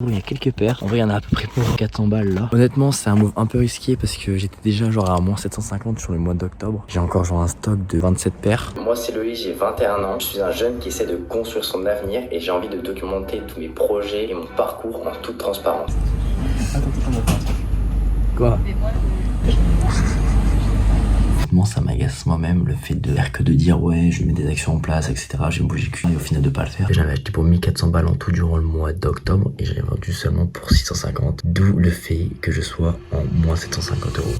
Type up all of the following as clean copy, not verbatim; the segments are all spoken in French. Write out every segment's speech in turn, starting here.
Il y a quelques paires. En vrai, il y en a à peu près pour 400 balles là. Honnêtement, c'est un move un peu risqué parce que j'étais déjà genre à moins 750 sur le mois d'octobre. J'ai encore genre un stock de 27 paires. Moi, c'est Loïc, j'ai 21 ans. Je suis un jeune qui essaie de construire son avenir et j'ai envie de documenter tous mes projets et mon parcours en toute transparence. Quoi? Ça m'agace moi-même le fait de faire que de dire ouais je mets des actions en place etc, j'ai bougé le cul et au final de pas le faire. J'avais acheté pour 1400 balles en tout durant le mois d'octobre et j'ai vendu seulement pour 650, d'où le fait que je sois en moins 750 euros.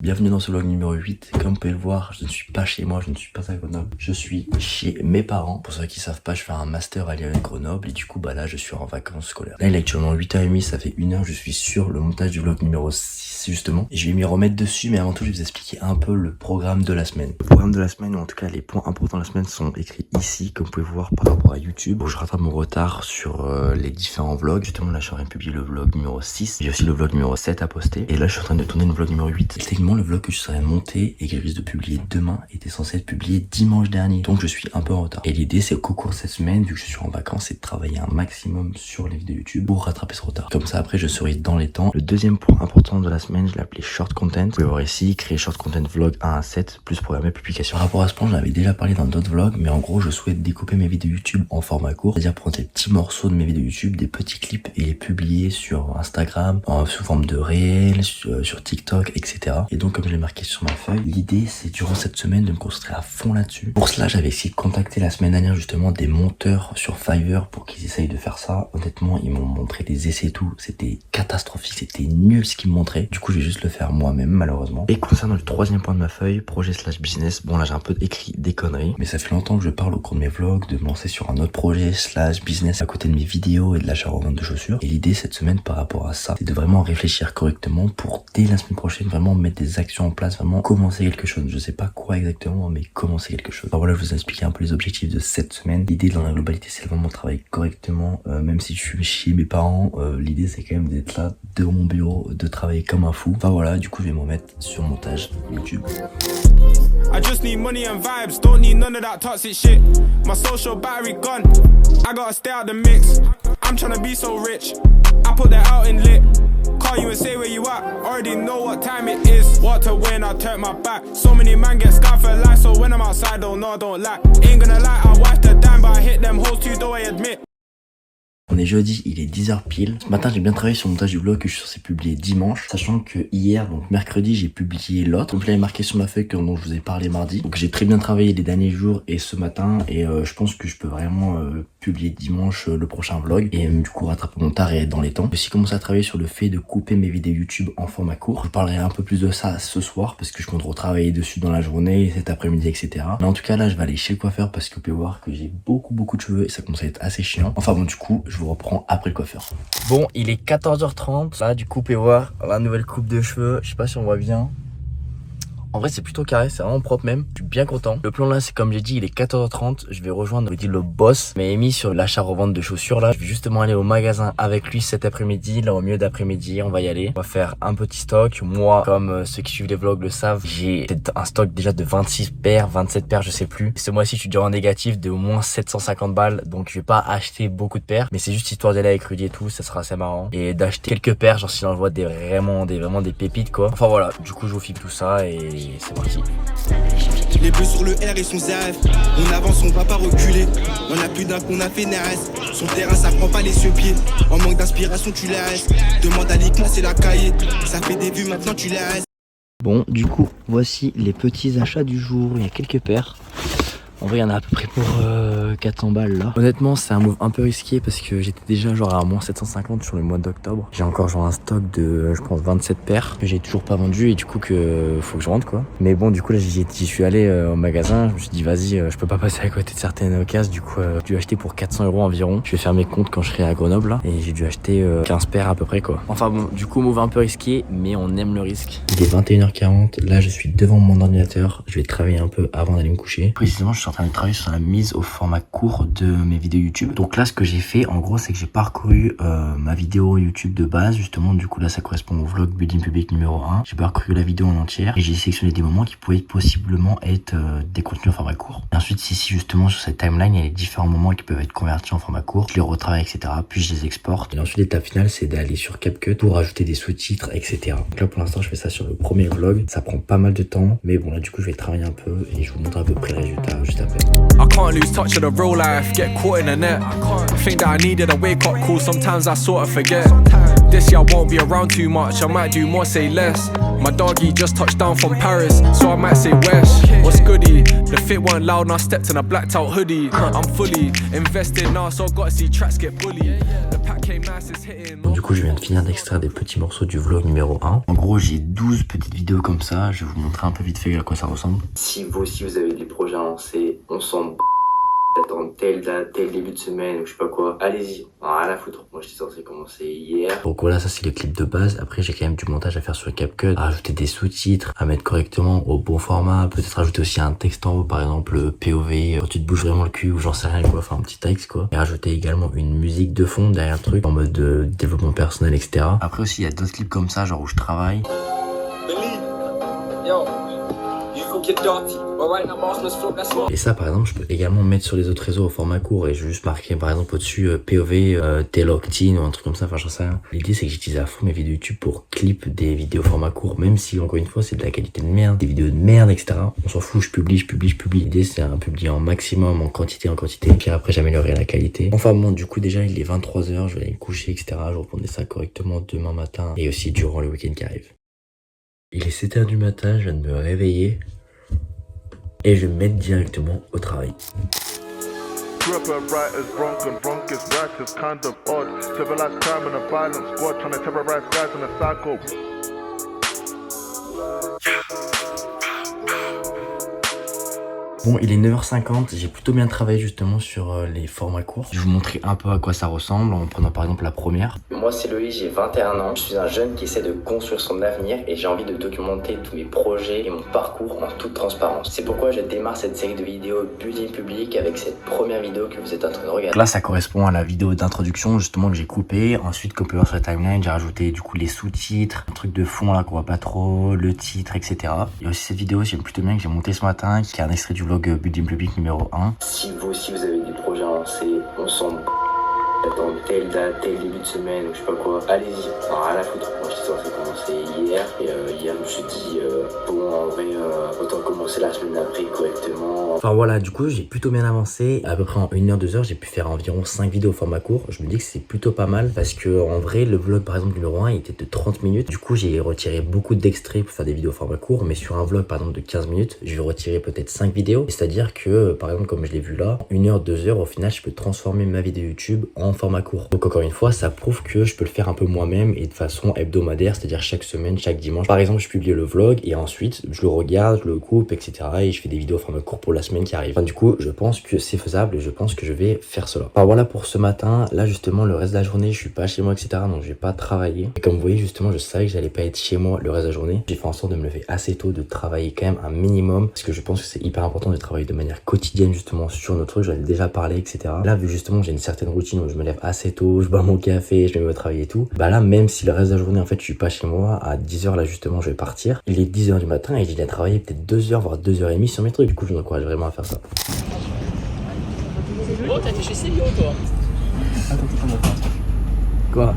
Bienvenue dans ce vlog numéro 8. Comme vous pouvez le voir, je ne suis pas chez moi, je ne suis pas à Grenoble. Je suis chez mes parents. Pour ceux qui savent pas, je fais un master à Lyon et Grenoble. Et du coup, bah là, je suis en vacances scolaires. Là, il est actuellement 8h30, ça fait 1 heure. Je suis sur le montage du vlog numéro 6, justement. Et je vais m'y remettre dessus, mais avant tout, je vais vous expliquer un peu le programme de la semaine. Le programme de la semaine, ou en tout cas, les points importants de la semaine sont écrits ici, comme vous pouvez voir par rapport à YouTube. Bon, je rattrape mon retard sur les différents vlogs. Justement, là, je suis en train de publier le vlog numéro 6. J'ai aussi le vlog numéro 7 à poster. Et là, je suis en train de tourner le vlog numéro 8. Le vlog que je serais monté et que je risque de publier demain était censé être publié dimanche dernier, donc je suis un peu en retard. Et l'idée c'est qu'au cours de cette semaine, vu que je suis en vacances, c'est de travailler un maximum sur les vidéos YouTube pour rattraper ce retard. Comme ça après je serai dans les temps. Le deuxième point important de la semaine, je l'ai appelé short content. Vous pouvez voir ici, créer short content vlog 1 à 7 plus programmer publication. Par rapport à ce point, j'avais déjà parlé dans d'autres vlogs, mais en gros je souhaite découper mes vidéos YouTube en format court, c'est-à-dire prendre des petits morceaux de mes vidéos YouTube, des petits clips et les publier sur Instagram sous forme de réels, sur TikTok, etc. Et donc comme je l'ai marqué sur ma feuille, l'idée c'est durant cette semaine de me concentrer à fond là-dessus. Pour cela j'avais essayé de contacter la semaine dernière justement des monteurs sur Fiverr pour qu'ils essayent de faire ça. Honnêtement ils m'ont montré des essais et tout, c'était catastrophique, c'était nul ce qu'ils me montraient. Du coup je vais juste le faire moi-même malheureusement. Et concernant le troisième point de ma feuille, projet / business, bon là j'ai un peu écrit des conneries, mais ça fait longtemps que je parle au cours de mes vlogs de me lancer sur un autre projet / business à côté de mes vidéos et de l'achat-revente de chaussures. Et l'idée cette semaine par rapport à ça, c'est de vraiment réfléchir correctement pour dès la semaine prochaine vraiment mettre des actions en place, vraiment commencer quelque chose. Je sais pas quoi exactement, mais commencer quelque chose. Alors voilà, je vous ai expliqué un peu les objectifs de cette semaine. L'idée dans la globalité, c'est vraiment de travailler correctement, même si je suis chez mes parents. L'idée, c'est quand même d'être là devant mon bureau, de travailler comme un fou. Enfin voilà, du coup, je vais me remettre sur montage YouTube. I just need money and vibes, don't need none of that toxic shit. My social battery gone, I gotta stay out the mix. I'm tryna be so rich, I put that out in lit. Call you and say where you at, already know what time it is. What to win, I turn my back. So many man get scarred for life, so when I'm outside, don't know, don't lie. Ain't gonna lie, I wipe the dime, but I hit them hoes too, though I admit. On est jeudi, il est 10h pile. Ce matin, j'ai bien travaillé sur le montage du vlog que je suis censé publier dimanche, sachant que hier, donc mercredi, j'ai publié l'autre. Donc je l'avais marqué sur ma feuille dont je vous ai parlé mardi. Donc j'ai très bien travaillé les derniers jours et ce matin, et je pense que je peux vraiment publier dimanche le prochain vlog et du coup rattraper mon retard et être dans les temps. J'ai aussi commencé à travailler sur le fait de couper mes vidéos YouTube en format court. Je parlerai un peu plus de ça ce soir parce que je compte retravailler dessus dans la journée, cet après-midi, etc. Mais en tout cas là, je vais aller chez le coiffeur parce que vous pouvez voir que j'ai beaucoup de cheveux et ça commence à être assez chiant. Enfin bon, du coup, je vous reprends après le coiffeur. Bon, il est 14h30. Là, du coup, vous pouvez voir la nouvelle coupe de cheveux. Je sais pas si on voit bien. En vrai, c'est plutôt carré, c'est vraiment propre même. Je suis bien content. Le plan là, c'est comme j'ai dit, il est 14h30. Je vais rejoindre le boss. Mais mis sur l'achat-revente de chaussures là. Je vais justement aller au magasin avec lui cet après-midi. Là, au milieu d'après-midi, on va y aller. On va faire un petit stock. Moi, comme ceux qui suivent les vlogs le savent, j'ai un stock déjà de 26 paires, 27 paires, je sais plus. Et ce mois-ci, je suis déjà en négatif de au moins 750 balles. Donc, je vais pas acheter beaucoup de paires. Mais c'est juste histoire d'aller avec Rudy et tout. Ça sera assez marrant. Et d'acheter quelques paires, genre si on voit vraiment des pépites quoi. Enfin voilà. Du coup, je vous filme tout ça et c'est parti. Les bleus sur le R et son ZAF. On avance, on va pas reculer. On a plus d'un qu'on a fait Nares. Son terrain, ça prend pas les pieds. En manque d'inspiration, tu la restes. Demande à l'ICMA, c'est la cahier. Ça fait des vues, maintenant tu la restes. Bon, du coup, voici les petits achats du jour. Il y a quelques paires. En vrai, il y en a à peu près pour 400 balles là. Honnêtement, c'est un move un peu risqué parce que j'étais déjà genre à moins 750 sur le mois d'octobre. J'ai encore genre un stock de, je pense, 27 paires que j'ai toujours pas vendu et du coup que faut que je rentre quoi. Mais bon, du coup là, j'y suis allé au magasin. Je me suis dit, vas-y, je peux pas passer à côté de certaines occasions. Du coup, j'ai dû acheter pour 400 € environ. Je vais faire mes comptes quand je serai à Grenoble là. Et j'ai dû acheter 15 paires à peu près quoi. Enfin bon, du coup, move un peu risqué, mais on aime le risque. Il est 21h40. Là, je suis devant mon ordinateur. Je vais travailler un peu avant d'aller me coucher. Précisément, je suis suis en train de travailler sur la mise au format court de mes vidéos YouTube. Donc là, ce que j'ai fait, en gros, c'est que j'ai parcouru ma vidéo YouTube de base, justement. Du coup, là, ça correspond au vlog Building Public numéro 1. J'ai parcouru la vidéo en entière et j'ai sélectionné des moments qui pouvaient possiblement être des contenus en format court. Et ensuite, ici, justement, sur cette timeline, il y a les différents moments qui peuvent être convertis en format court. Je les retravaille, etc. Puis je les exporte. Et ensuite, l'étape finale, c'est d'aller sur CapCut pour ajouter des sous-titres, etc. Donc là, pour l'instant, je fais ça sur le premier vlog. Ça prend pas mal de temps, mais bon, là, du coup, je vais travailler un peu et je vous montre à peu près le résultat juste après. I can't lose touch of the real life, get caught in the net. Think that I needed a wake up call, sometimes I sort of forget. This year I won't be around too much, I might do more, say less. My doggy just touched down from Paris, so I might say West. What's goody? The fit weren't loud and I stepped in a blacked out hoodie. I'm fully invested now, so I gotta see tracks get bullied. The pack came nice, it's hitting. Donc du coup, je viens de finir d'extraire des petits morceaux du vlog numéro 1. En gros, j'ai 12 petites vidéos comme ça, je vais vous montrer un peu vite fait à quoi ça ressemble. Si vous aussi vous avez des projets à lancer, on s'en attendre telle date, tel début de semaine ou je sais pas quoi, allez-y, rien à foutre. Moi j'étais censé commencer hier. Donc voilà, ça c'est le clip de base. Après j'ai quand même du montage à faire sur CapCut, à rajouter des sous-titres, à mettre correctement au bon format, peut-être rajouter aussi un texte en haut, par exemple POV, quand tu te bouges vraiment le cul ou j'en sais rien quoi, enfin un petit texte quoi. Et rajouter également une musique de fond derrière le truc en mode de développement personnel, etc. Après aussi il y a d'autres clips comme ça, genre où je travaille. Et ça par exemple je peux également mettre sur les autres réseaux au format court et je vais juste marquer par exemple au-dessus POV t'es locked in ou un truc comme ça, enfin j'en sais rien. L'idée c'est que j'utilise à fond mes vidéos YouTube pour clip des vidéos format court, même si encore une fois c'est de la qualité de merde, des vidéos de merde, etc. On s'en fout, je publie. L'idée c'est un publier en maximum, en quantité, puis après j'améliorerai la qualité. Enfin bon, du coup déjà il est 23h, je vais aller me coucher, etc. Je reprendrai ça correctement demain matin et aussi durant le week-end qui arrive. Il est 7h du matin, je viens de me réveiller. Et je vais me mettre directement au travail. Bon, il est 9h50, j'ai plutôt bien travaillé justement sur les formats courts. Je vais vous montrer un peu à quoi ça ressemble en prenant par exemple la première. Moi c'est Loïc, j'ai 21 ans, je suis un jeune qui essaie de construire son avenir et j'ai envie de documenter tous mes projets et mon parcours en toute transparence. C'est pourquoi je démarre cette série de vidéos Building Public avec cette première vidéo que vous êtes en train de regarder. Là ça correspond à la vidéo d'introduction justement que j'ai coupée. Ensuite comme vous pouvez voir sur la timeline, j'ai rajouté du coup les sous-titres, un truc de fond là qu'on voit pas trop, le titre, etc. Il y a aussi cette vidéo, j'aime plutôt bien, que j'ai montée ce matin, qui est un extrait du vlog Building Public numéro 1. Si vous aussi vous avez des projets à lancer, on s'en attendre telle date, tel début de semaine ou je sais pas quoi, allez-y, rien à foutre. Moi j'étais censé commencer hier et hier je me suis dit bon en vrai autant commencer la semaine d'après correctement. Enfin voilà, du coup j'ai plutôt bien avancé. À peu près en 1h, 2h, j'ai pu faire environ 5 vidéos au format court. Je me dis que c'est plutôt pas mal parce que en vrai le vlog par exemple numéro 1 il était de 30 minutes. Du coup j'ai retiré beaucoup d'extraits pour faire des vidéos au format court, mais sur un vlog par exemple de 15 minutes, je vais retirer peut-être 5 vidéos. C'est-à-dire que par exemple comme je l'ai vu là, 1h, 2h au final je peux transformer ma vidéo YouTube en format court. Donc encore une fois ça prouve que je peux le faire un peu moi-même et de façon hebdomadaire, c'est-à-dire chaque semaine, chaque dimanche. Par exemple je publie le vlog et ensuite je le regarde, je le coupe, etc. et je fais des vidéos au format court pour la semaine qui arrive. Enfin, du coup je pense que c'est faisable et je pense que je vais faire cela. Enfin voilà pour ce matin. Là justement le reste de la journée je suis pas chez moi, etc. donc je vais pas travailler. Et comme vous voyez justement je savais que j'allais pas être chez moi le reste de la journée. J'ai fait en sorte de me lever assez tôt, de travailler quand même un minimum parce que je pense que c'est hyper important de travailler de manière quotidienne justement sur nos trucs. J'en ai déjà parlé, etc. Là vu justement j'ai une certaine routine où je me lève assez tôt, je bois mon café, je me mets au travail et tout. Bah là même si le reste de la journée en fait je suis pas chez moi, à 10h là justement je vais partir. Il est 10h du matin et j'ai déjà travaillé peut-être 2h voire 2h30 sur mes trucs. Du coup je vous encourage vraiment à faire ça. Oh, t'as été chez Célio, toi? Attends, quoi?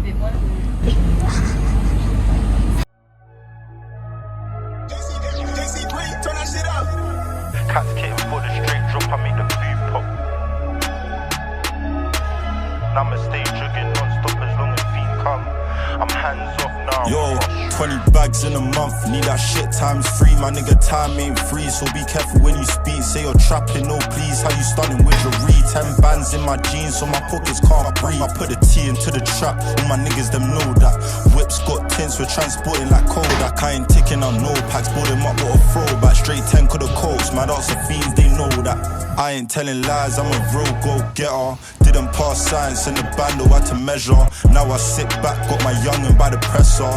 Cats came for the straight drop, I made the food pop. Now I'ma stay jugging non-stop as long as fiend come. I'm hands off now. Yo, 20 bags in a month, need that shit times 3. My nigga time ain't free, so be careful when you speak. Say you're trapping, no please, how you stunning with your read? 10 bands in my jeans, so my pockets can't breathe. I put the T into the trap, all my niggas them know that. Whips got tints, we're transporting like Kodak. I ain't ticking on no packs, bought them up with a throwback. Straight 10 could have coached, mad arts are fiends, they know that. I ain't telling lies, I'm a real go-getter. Didn't pass science in the band, though had to measure. Now I sit back, got my youngin' by the presser.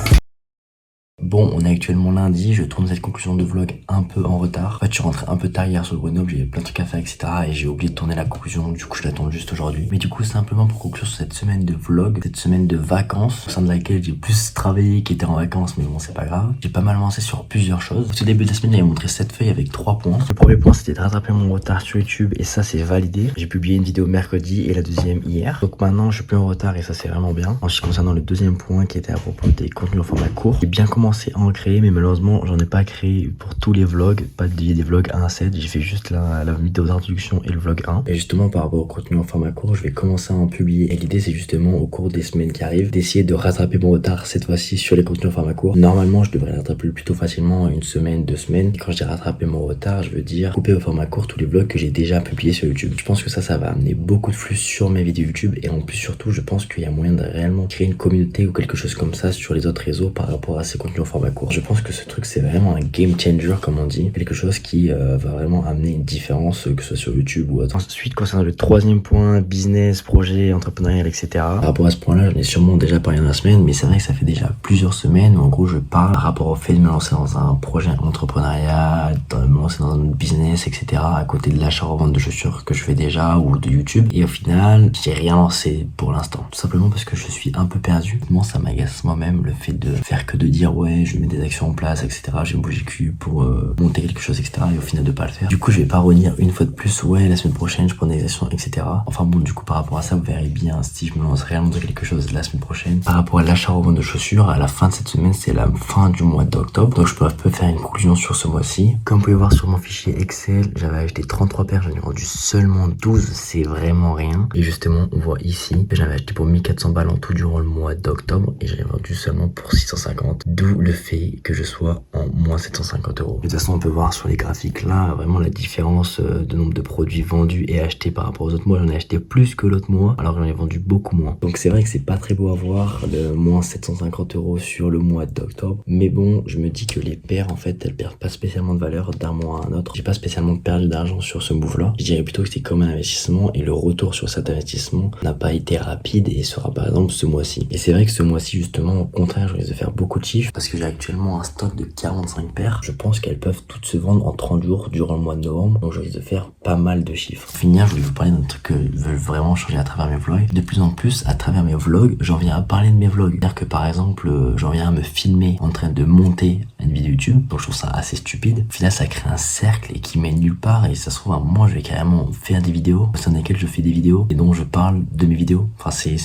Bon, on est actuellement lundi, je tourne cette conclusion de vlog un peu en retard. En fait, je suis rentré un peu tard hier sur Grenoble, j'ai plein de trucs à faire, etc. Et j'ai oublié de tourner la conclusion, du coup je la tourne juste aujourd'hui. Mais du coup, simplement pour conclure sur cette semaine de vlog, cette semaine de vacances, au sein de laquelle j'ai plus travaillé qu'était en vacances, mais bon, c'est pas grave. J'ai pas mal avancé sur plusieurs choses. Au début de la semaine, j'avais montré 7 feuilles avec 3 points. Le premier point, c'était de rattraper mon retard sur YouTube, et ça, c'est validé. J'ai publié une vidéo mercredi et la deuxième hier. Donc maintenant, je suis plus en retard et ça, c'est vraiment bien. Ensuite, concernant le deuxième point qui était à propos des contenus en format court, j'ai bien commencé à en créer, mais malheureusement j'en ai pas créé pour tous les vlogs, pas des vlogs 1 à 7, j'ai fait juste la vidéo d'introduction et le vlog 1. Et justement par rapport au contenu en format court, je vais commencer à en publier, et l'idée c'est justement au cours des semaines qui arrivent d'essayer de rattraper mon retard cette fois-ci sur les contenus en format court. Normalement je devrais le rattraper plutôt facilement en 1 semaine, 2 semaines, et quand je dis rattraper mon retard, je veux dire couper au format court tous les vlogs que j'ai déjà publiés sur YouTube. Je pense que ça va amener beaucoup de flux sur mes vidéos YouTube, et en plus surtout je pense qu'il y a moyen de réellement créer une communauté ou quelque chose comme ça sur les autres réseaux par rapport à ces contenus en format court. Je pense que ce truc c'est vraiment un game changer comme on dit, quelque chose qui va vraiment amener une différence que ce soit sur YouTube ou autre. Ensuite concernant le troisième point, business, projet, entrepreneurial, etc. Par rapport à ce point là, j'en ai sûrement déjà parlé dans la semaine, mais c'est vrai que ça fait déjà plusieurs semaines où en gros je parle par rapport au fait de me lancer dans un projet entrepreneurial, de me lancer dans un autre business, etc. à côté de l'achat-revente de chaussures que je fais déjà ou de YouTube, et au final j'ai rien lancé pour l'instant, tout simplement parce que je suis un peu perdu. Moi ça m'agace moi-même le fait de faire que de dire ouais je mets des actions en place, etc. J'ai bougé le cul pour monter quelque chose, etc. et au final de pas le faire. Du coup je vais pas revenir une fois de plus ouais la semaine prochaine je prends des actions, etc. Enfin bon, du coup par rapport à ça vous verrez bien si je me lance réellement dans quelque chose la semaine prochaine. Par rapport à l'achat-revente de chaussures, à la fin de cette semaine c'est la fin du mois d'octobre, donc je peux faire une conclusion sur ce mois-ci. Comme vous pouvez voir sur mon fichier Excel, j'avais acheté 33 paires, j'en ai vendu seulement 12, c'est vraiment rien. Et justement on voit ici que j'avais acheté pour 1400 balles en tout durant le mois d'octobre et j'avais vendu seulement pour 650, d'où le fait que je sois en moins 750 euros. De toute façon on peut voir sur les graphiques là vraiment la différence de nombre de produits vendus et achetés par rapport aux autres mois. J'en ai acheté plus que l'autre mois alors j'en ai vendu beaucoup moins, donc c'est vrai que c'est pas très beau à voir le moins 750 euros sur le mois d'octobre, mais bon je me dis que les paires en fait elles perdent pas spécialement de valeur d'un mois à un autre. J'ai pas spécialement perdu d'argent sur ce move là, je dirais plutôt que c'est comme un investissement et le retour sur cet investissement n'a pas été rapide et sera par exemple ce mois-ci. Et c'est vrai que ce mois-ci justement au contraire je risque de faire beaucoup de chiffres parce que j'ai actuellement un stock de 45 paires. Je pense qu'elles peuvent toutes se vendre en 30 jours durant le mois de novembre, donc je risque de faire pas mal de chiffres. Pour finir, je voulais vous parler d'un truc que je veux vraiment changer à travers mes vlogs. De plus en plus, à travers mes vlogs, j'en viens à parler de mes vlogs. C'est-à-dire que par exemple, j'en viens à me filmer en train de monter une vidéo YouTube, donc je trouve ça assez stupide. Au final, ça crée un cercle et qui mène nulle part, et ça se trouve à un moment, je vais carrément faire des vidéos au sein desquelles je fais des vidéos et dont je parle de mes vidéos. Enfin, c'est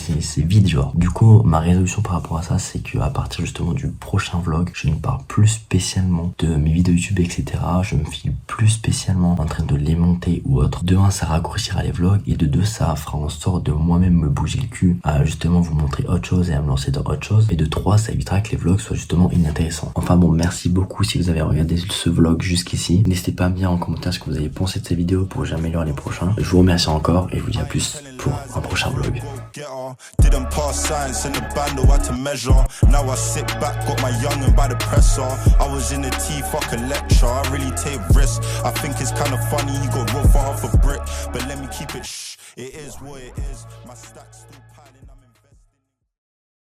vide, genre. Du coup, ma résolution par rapport à ça, c'est que à partir justement du prochain vlog, je ne parle plus spécialement de mes vidéos YouTube, etc. Je me filme plus spécialement en train de les monter ou autre. De 1, ça raccourcira les vlogs, et de 2, ça fera en sorte de moi-même me bouger le cul à justement vous montrer autre chose et à me lancer dans autre chose. Et de 3, ça évitera que les vlogs soient justement inintéressants. Enfin bon, merci beaucoup si vous avez regardé ce vlog jusqu'ici. N'hésitez pas à me dire en commentaire ce que vous avez pensé de ces vidéos pour que j'améliore les prochains. Je vous remercie encore et je vous dis à plus pour un prochain vlog. Didn't pass science in the band, had to measure. Now I sit back, got my youngin' by the presser. I was in the tea, fuck a lecture. I really take risks. I think it's kinda funny, he got robbed for half a brick. But let me keep it shh, it is what it is. My stack's still piling up.